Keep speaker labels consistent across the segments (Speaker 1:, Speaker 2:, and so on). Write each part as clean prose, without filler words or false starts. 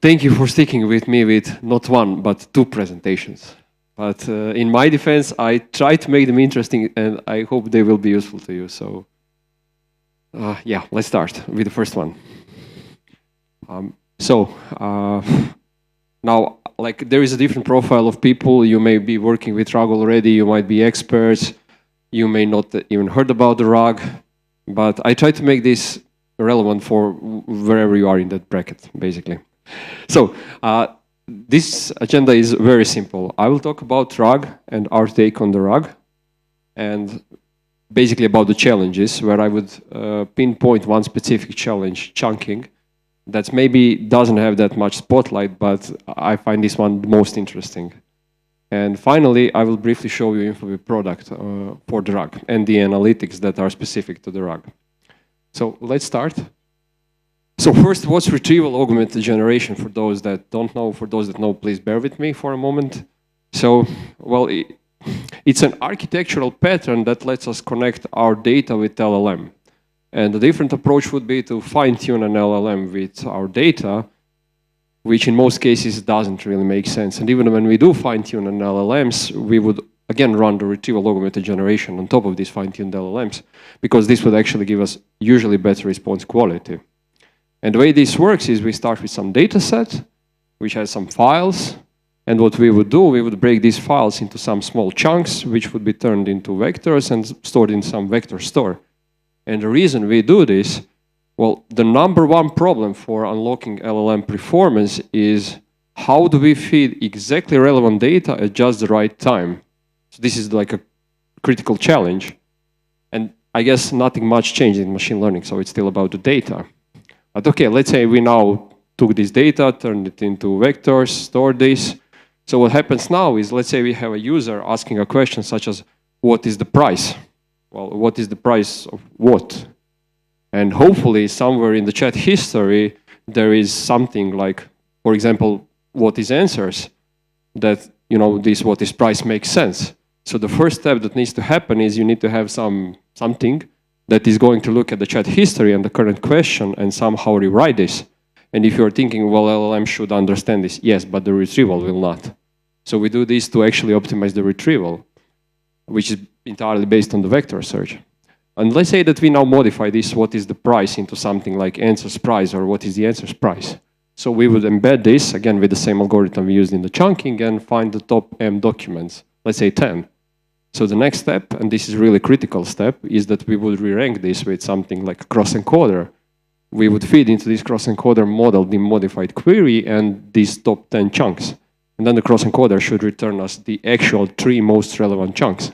Speaker 1: thank you for sticking with me with not one, but two presentations. But in my defense, I try to make them interesting, and I hope they will be useful to you. So, yeah, let's start with the first one. Now, like, there is a different profile of people. You may be working with RAG already. You might be experts. You may not even heard about the RAG. But I try to make this relevant for wherever you are in that bracket, basically. So, this agenda is very simple. I will talk about RAG and our take on the RAG, and basically about the challenges, where I would pinpoint one specific challenge, chunking, that maybe doesn't have that much spotlight, but I find this one the most interesting. And finally, I will briefly show you info with product for the RAG and the analytics that are specific to the RAG. So let's start. So first, what's retrieval augmented generation? For those that don't know, for those that know, please bear with me for a moment. So, well, it's an architectural pattern that lets us connect our data with LLM. And the different approach would be to fine-tune an LLM with our data, which in most cases doesn't really make sense. And even when we do fine-tune an LLMs, we would again run the retrieval augmented generation on top of these fine-tuned LLMs, because this would actually give us usually better response quality. And the way this works is we start with some data set, which has some files, and what we would do, we would break these files into some small chunks, which would be turned into vectors and stored in some vector store. And the reason we do this, well, the number one problem for unlocking LLM performance is how do we feed exactly relevant data at just the right time? So this is like a critical challenge. And I guess nothing much changed in machine learning, so it's still about the data. But okay, let's say we now took this data, turned it into vectors, stored this. So what happens now is, let's say we have a user asking a question such as, what is the price? Well, what is the price of what? And hopefully somewhere in the chat history, there is something like, for example, what is answers, that, you know, this what is price makes sense. So the first step that needs to happen is you need to have something that is going to look at the chat history and the current question and somehow rewrite this. And if you're thinking, well, LLM should understand this, yes, but the retrieval will not. So we do this to actually optimize the retrieval, which is entirely based on the vector search. And let's say that we now modify this, what is the price, into something like answers price, or what is the answers price. So we would embed this, again, with the same algorithm we used in the chunking, and find the top M documents, let's say 10. So the next step, and this is a really critical step, is that we would re-rank this with something like a cross-encoder. We would feed into this cross-encoder model the modified query and these top 10 chunks. And then the cross-encoder should return us the actual 3 most relevant chunks.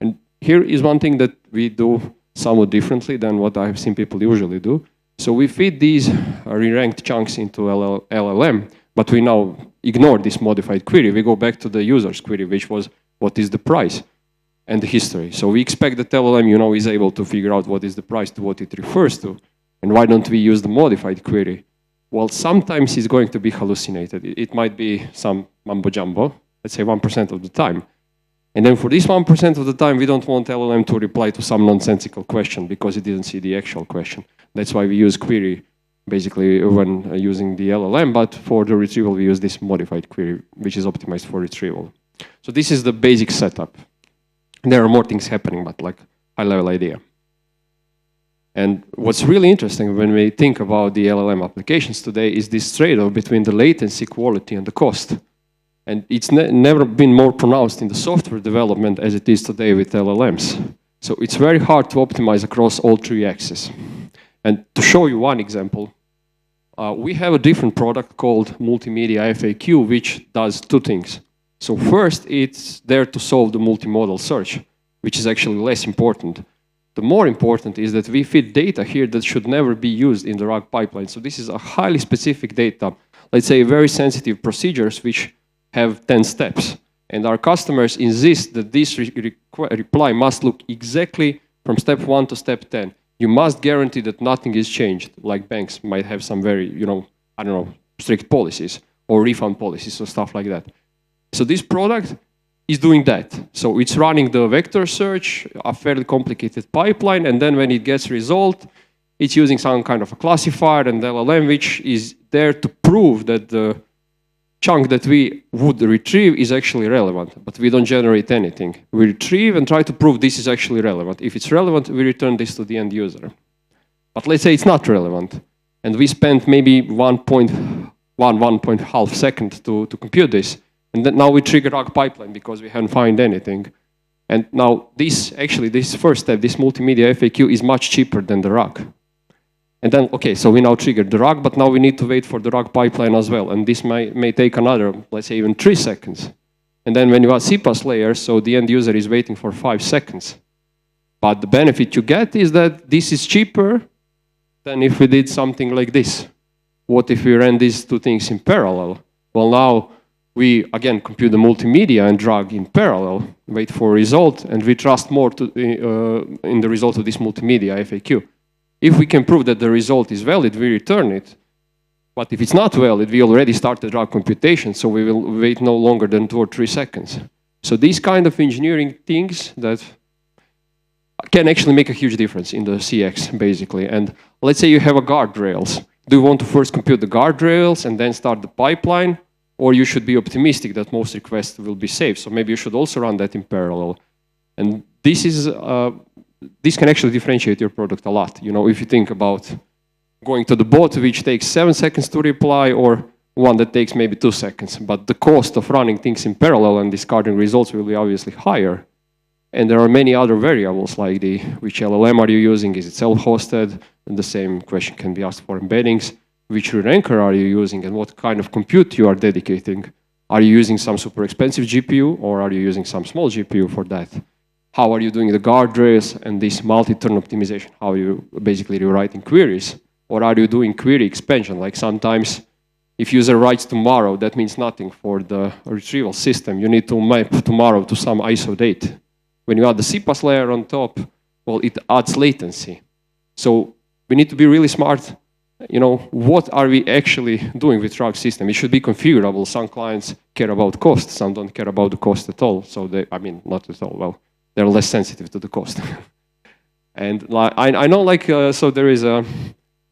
Speaker 1: And here is one thing that we do somewhat differently than what I've seen people usually do. So we feed these re-ranked chunks into LLM, but we now ignore this modified query. We go back to the user's query, which was, what is the price? And the history. So we expect that LLM, you know, is able to figure out what is the price to what it refers to. And why don't we use the modified query? Well, sometimes it's going to be hallucinated. It might be some mumbo jumbo, let's say 1% of the time. And then for this 1% of the time, we don't want LLM to reply to some nonsensical question because it didn't see the actual question. That's why we use query basically when using the LLM, but for the retrieval, we use this modified query, which is optimized for retrieval. So this is the basic setup. There are more things happening, but like high-level idea. And what's really interesting when we think about the LLM applications today is this trade-off between the latency, quality, and the cost. And it's never been more pronounced in the software development as it is today with LLMs. So it's very hard to optimize across all 3 axes. And to show you one example, we have a different product called Multimedia FAQ, which does 2 things. So first, it's there to solve the multimodal search, which is actually less important. The more important is that we feed data here that should never be used in the RAG pipeline. So this is a highly specific data, let's say very sensitive procedures which have 10 steps. And our customers insist that this reply must look exactly from step 1 to step 10. You must guarantee that nothing is changed, like banks might have some very, strict policies or refund policies or stuff like that. So this product is doing that. So it's running the vector search, a fairly complicated pipeline, and then when it gets result, it's using some kind of a classifier and LLM, which is there to prove that the chunk that we would retrieve is actually relevant, but we don't generate anything. We retrieve and try to prove this is actually relevant. If it's relevant, we return this to the end user. But let's say it's not relevant, and we spent maybe 1.5 seconds to compute this, and then now we trigger RAG pipeline because we haven't found anything. And now this first step, this multimedia FAQ is much cheaper than the RAG. And then, okay, so we now triggered the RAG, but now we need to wait for the RAG pipeline as well. And this may take another, let's say even 3 seconds. And then when you have CPaaS layers, so the end user is waiting for 5 seconds. But the benefit you get is that this is cheaper than if we did something like this. What if we ran these two things in parallel? Well, now we, again, compute the multimedia and RAG in parallel, wait for a result, and we trust more in the result of this multimedia FAQ. If we can prove that the result is valid, we return it. But if it's not valid, we already started RAG computation, so we will wait no longer than 2 or 3 seconds. So these kind of engineering things that can actually make a huge difference in the CX, basically. And let's say you have a guardrails. Do you want to first compute the guardrails and then start the pipeline? Or you should be optimistic that most requests will be saved. So maybe you should also run that in parallel. And this can actually differentiate your product a lot. You know, if you think about going to the bot, which takes 7 seconds to reply, or one that takes maybe 2 seconds. But the cost of running things in parallel and discarding results will be obviously higher. And there are many other variables like which LLM are you using? Is it self-hosted? And the same question can be asked for embeddings. Which re-ranker are you using and what kind of compute you are dedicating? Are you using some super expensive GPU or are you using some small GPU for that? How are you doing the guardrails and this multi-turn optimization? How are you basically rewriting queries? Or are you doing query expansion? Like sometimes if user writes tomorrow, that means nothing for the retrieval system. You need to map tomorrow to some ISO date. When you add the CPaaS layer on top, well, it adds latency. So we need to be really smart. You know, what are we actually doing with RAG system? It should be configurable. Some clients care about cost, some don't care about the cost at all. So not at all. Well, they're less sensitive to the cost. And I know, so there is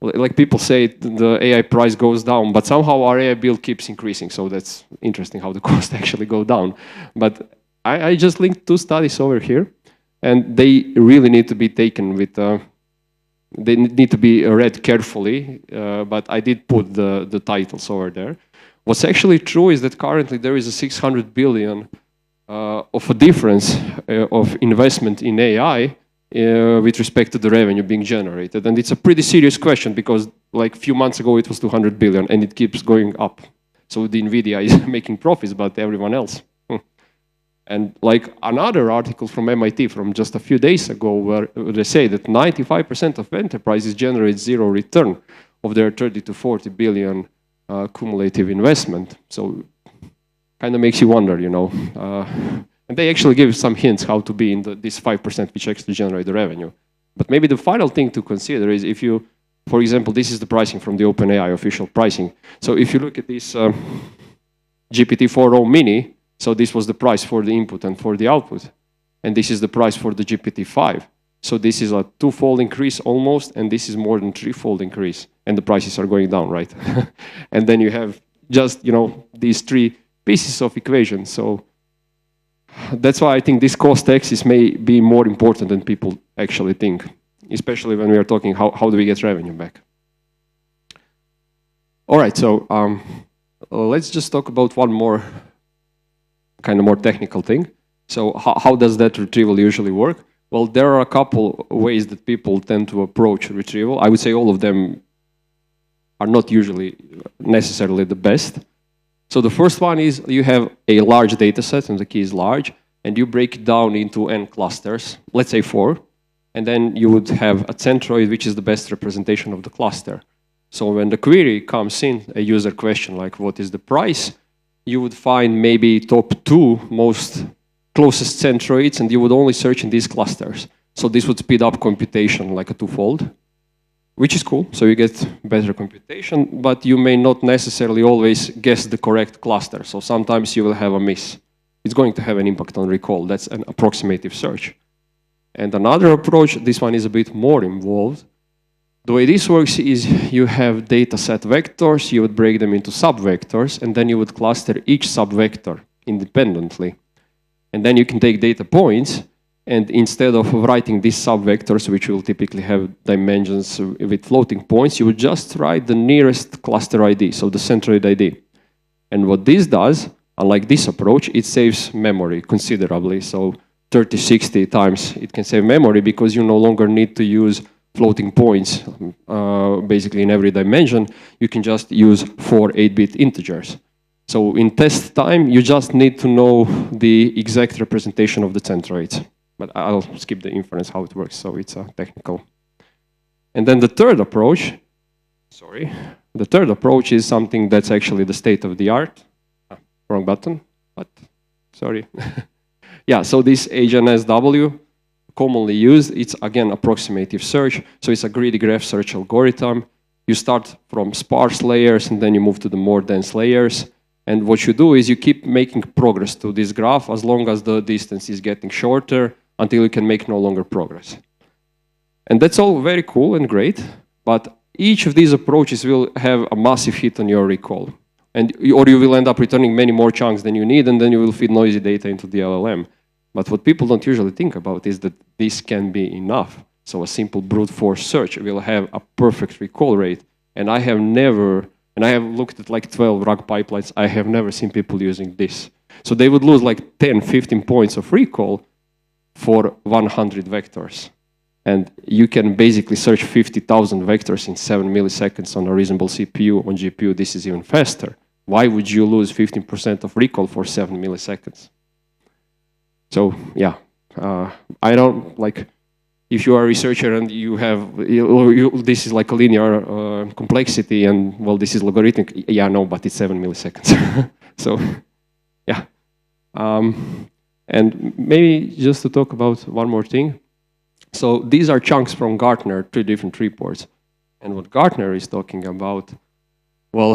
Speaker 1: like people say the AI price goes down, but somehow our AI bill keeps increasing. So that's interesting how the cost actually go down. But I just linked 2 studies over here, and they really need to be taken with. They need to be read carefully, but I did put the titles over there. What's actually true is that currently there is a 600 billion of a difference of investment in AI with respect to the revenue being generated. And it's a pretty serious question because like a few months ago it was 200 billion and it keeps going up. So the NVIDIA is making profits, but everyone else. And like another article from MIT from just a few days ago where they say that 95% of enterprises generate zero return of their 30 to 40 billion cumulative investment. So kind of makes you wonder, you know. And they actually give some hints how to be in this 5% which actually generate the revenue. But maybe the final thing to consider is if you, for example, this is the pricing from the OpenAI official pricing. So if you look at this GPT-4o mini, so this was the price for the input and for the output. And this is the price for the GPT-5. So this is a 2-fold increase almost, and this is more than 3-fold increase. And the prices are going down, right? And then you have just, you know, these 3 pieces of equation. So that's why I think this cost axis may be more important than people actually think, especially when we are talking how do we get revenue back. All right, so let's just talk about one more kind of more technical thing. So how does that retrieval usually work? Well, there are a couple ways that people tend to approach retrieval. I would say all of them are not usually necessarily the best. So the first one is you have a large data set, and the key is large, and you break it down into n clusters, let's say 4, and then you would have a centroid, which is the best representation of the cluster. So when the query comes in, a user question like what is the price, you would find maybe top 2 most closest centroids, and you would only search in these clusters. So this would speed up computation like a 2-fold, which is cool. So you get better computation, but you may not necessarily always guess the correct cluster. So sometimes you will have a miss. It's going to have an impact on recall. That's an approximative search. And another approach, this one is a bit more involved, The way this works is you have data set vectors, you would break them into subvectors, and then you would cluster each subvector independently. And then you can take data points, and instead of writing these subvectors, which will typically have dimensions with floating points, you would just write the nearest cluster ID, so the centroid ID. And what this does, unlike this approach, it saves memory considerably. So 30, 60 times it can save memory because you no longer need to use floating points basically in every dimension. You can just use 4 8-bit integers. So in test time, you just need to know the exact representation of the centroids. But I'll skip the inference how it works, so it's technical. And then the third approach, the third approach is something that's actually the state of the art. Wrong button, but sorry. Yeah, so this AgenSW, commonly used, it's again approximative search. So it's a greedy graph search algorithm. You start from sparse layers and then you move to the more dense layers. And what you do is you keep making progress to this graph as long as the distance is getting shorter until you can make no longer progress. And that's all very cool and great, but each of these approaches will have a massive hit on your recall. Or you will end up returning many more chunks than you need, and then you will feed noisy data into the LLM. But what people don't usually think about is that this can be enough. So a simple brute force search will have a perfect recall rate. And I have never, and I have looked at like 12 RAG pipelines, I have never seen people using this. So they would lose like 10, 15 points of recall for 100 vectors. And you can basically search 50,000 vectors in 7 milliseconds on a reasonable CPU. On GPU, this is even faster. Why would you lose 15% of recall for 7 milliseconds? So yeah, I don't like, if you are a researcher and you have, this is like a linear complexity and well, this is logarithmic. Yeah, no, but it's 7 milliseconds. So yeah. And maybe just to talk about one more thing. So these are chunks from Gartner, 3 different reports. And what Gartner is talking about, well,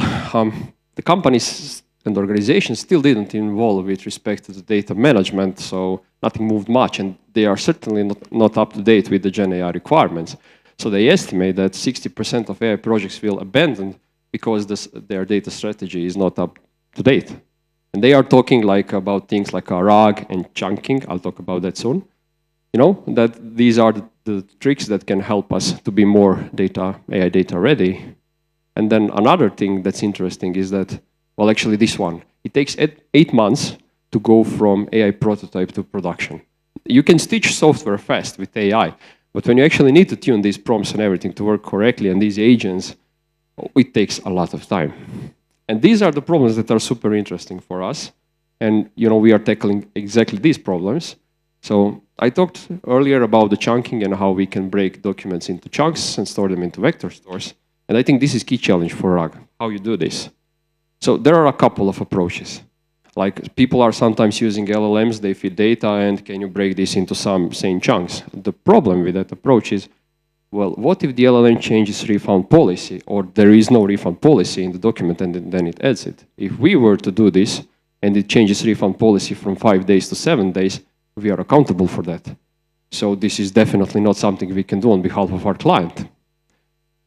Speaker 1: the companies and organizations still didn't involve with respect to the data management, so nothing moved much, and they are certainly not up to date with the Gen AI requirements. So they estimate that 60% of AI projects will abandon because their data strategy is not up to date. And they are talking like about things like RAG and chunking. I'll talk about that soon. You know, that these are the tricks that can help us to be more AI data ready. And then another thing that's interesting is that, well, actually this one, it takes 8 months to go from AI prototype to production. You can stitch software fast with AI, but when you actually need to tune these prompts and everything to work correctly and these agents, it takes a lot of time. And these are the problems that are super interesting for us. And, you know, we are tackling exactly these problems. So I talked earlier about the chunking and how we can break documents into chunks and store them into vector stores. And I think this is key challenge for RAG, how you do this. So there are a couple of approaches. Like people are sometimes using LLMs, they feed data, and can you break this into some sane chunks? The problem with that approach is, well, what if the LLM changes refund policy, or there is no refund policy in the document and then it adds it? If we were to do this, and it changes refund policy from 5 days to 7 days, we are accountable for that. So this is definitely not something we can do on behalf of our client.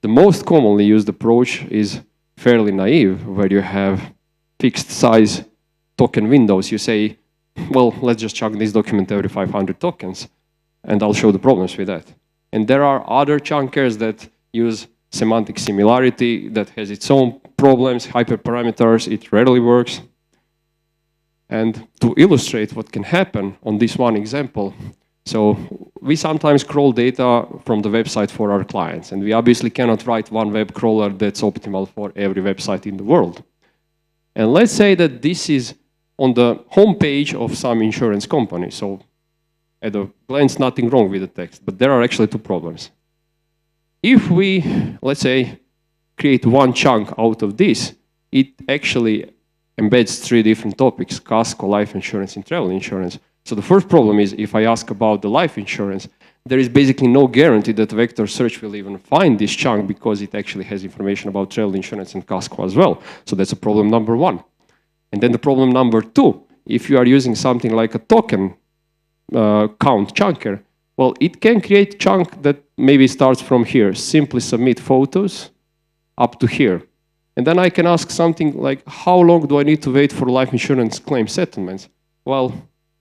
Speaker 1: The most commonly used approach is fairly naive, where you have fixed size token windows. You say, well, let's just chunk this document every 500 tokens, and I'll show the problems with that. And there are other chunkers that use semantic similarity that has its own problems, hyperparameters, it rarely works. And to illustrate what can happen on this one example, so we sometimes crawl data from the website for our clients, and we obviously cannot write one web crawler that's optimal for every website in the world. And let's say that this is on the homepage of some insurance company. So at a glance, nothing wrong with the text, but there are actually 2 problems. If we, let's say, create one chunk out of this, it actually embeds 3 different topics: Casco, life insurance, and travel insurance. So the first problem is, if I ask about the life insurance, there is basically no guarantee that vector search will even find this chunk because it actually has information about travel insurance and Casco as well. So that's a problem number 1. And then the problem number 2, if you are using something like a token count chunker, Well, it can create chunk that maybe starts from here. Simply submit photos up to here. And then I can ask something like, how long do I need to wait for life insurance claim settlements? Well,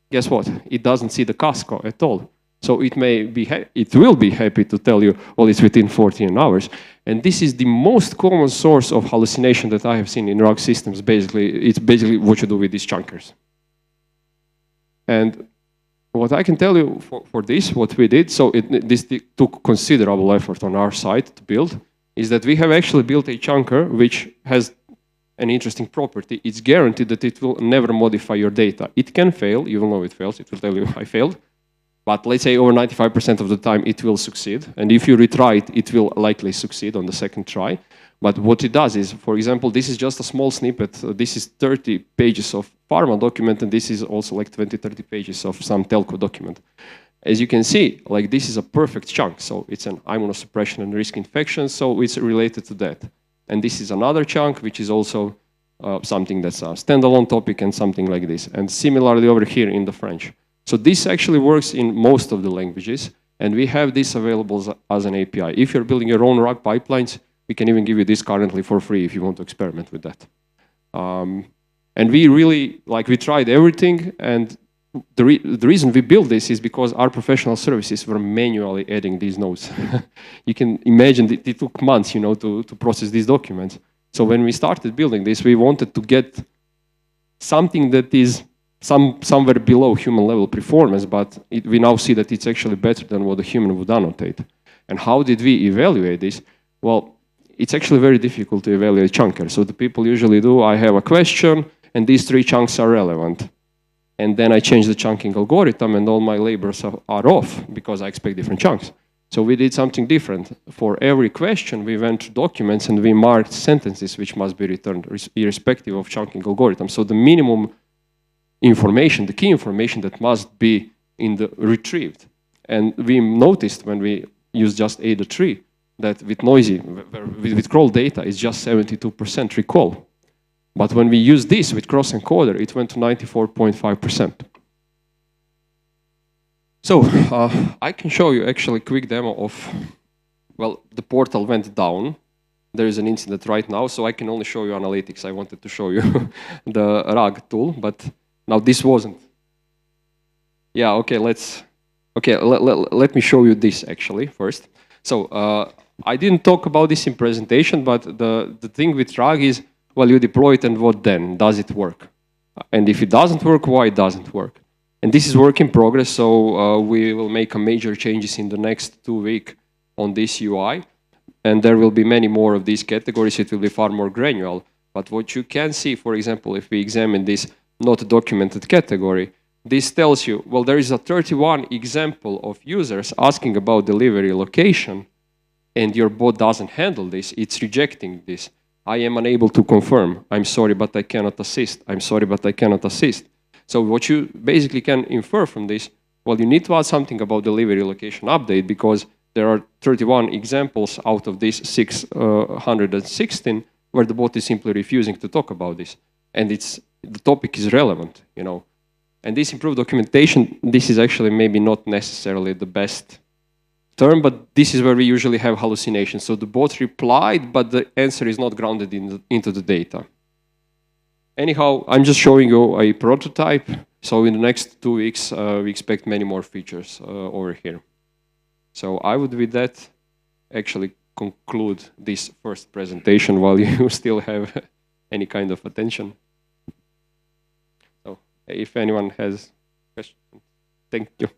Speaker 1: guess what? It doesn't see the Casco at all. So it will be happy to tell you, well, it's within 14 hours. And this is the most common source of hallucination that I have seen in RAG systems. Basically, it's basically what you do with these chunkers. And what I can tell you for this, what we did, so this took considerable effort on our side to build, is that we have actually built a chunker which has an interesting property. It's guaranteed that it will never modify your data. It can fail, even though it fails, it will tell you I failed. But let's say over 95% of the time it will succeed. And if you retry it, it will likely succeed on the second try. But what it does is, for example, this is just a small snippet. This is 30 pages of pharma document, and this is also like 20, 30 pages of some telco document. As you can see, like this is a perfect chunk. So it's an immunosuppression and risk infection, so it's related to that. And this is another chunk, which is also something that's a standalone topic and something like this. And similarly over here in the French. So this actually works in most of the languages, and we have this available as an API. If you're building your own RAG pipelines, we can even give you this currently for free if you want to experiment with that. And we really, we tried everything, and the reason we built this is because our professional services were manually adding these nodes. You can imagine that it took months, to process these documents. So when we started building this, we wanted to get something that is somewhere below human level performance, but we now see that it's actually better than what a human would annotate. And how did we evaluate this? Well, it's actually very difficult to evaluate chunker. So the people usually do, I have a question, and these 3 chunks are relevant. And then I change the chunking algorithm, and all my labels are off, because I expect different chunks. So we did something different. For every question, we went to documents, and we marked sentences which must be returned, irrespective of chunking algorithm. So the minimum information, the key information that must be retrieved. And we noticed when we used just ADA3 that with noisy, with crawl data, it's just 72% recall. But when we use this with cross-encoder, it went to 94.5%. So I can show you actually a quick demo of, well, the portal went down. There is an incident right now, so I can only show you analytics. I wanted to show you the RAG tool, but now this wasn't. Yeah, okay, let me show you this actually first. So I didn't talk about this in presentation, but the thing with RAG is, well, you deploy it, and what then? Does it work? And if it doesn't work, why it doesn't work? And this is work in progress, so we will make a major changes in the next 2 weeks on this UI. And there will be many more of these categories. It will be far more granular. But what you can see, for example, if we examine this not documented category, this tells you, well, there is a 31 example of users asking about delivery location, and your bot doesn't handle this. It's rejecting this. I am unable to confirm. I'm sorry, but I cannot assist. I'm sorry, but I cannot assist. So what you basically can infer from this, well, you need to add something about delivery location update, because there are 31 examples out of these 616 where the bot is simply refusing to talk about this. And the topic is relevant, And this improved documentation, this is actually maybe not necessarily the best term, but this is where we usually have hallucinations. So the bot replied, but the answer is not grounded into the data. Anyhow, I'm just showing you a prototype. So in the next 2 weeks, we expect many more features over here. So I would, with that, actually conclude this first presentation while you still have any kind of attention. So if anyone has questions, thank you.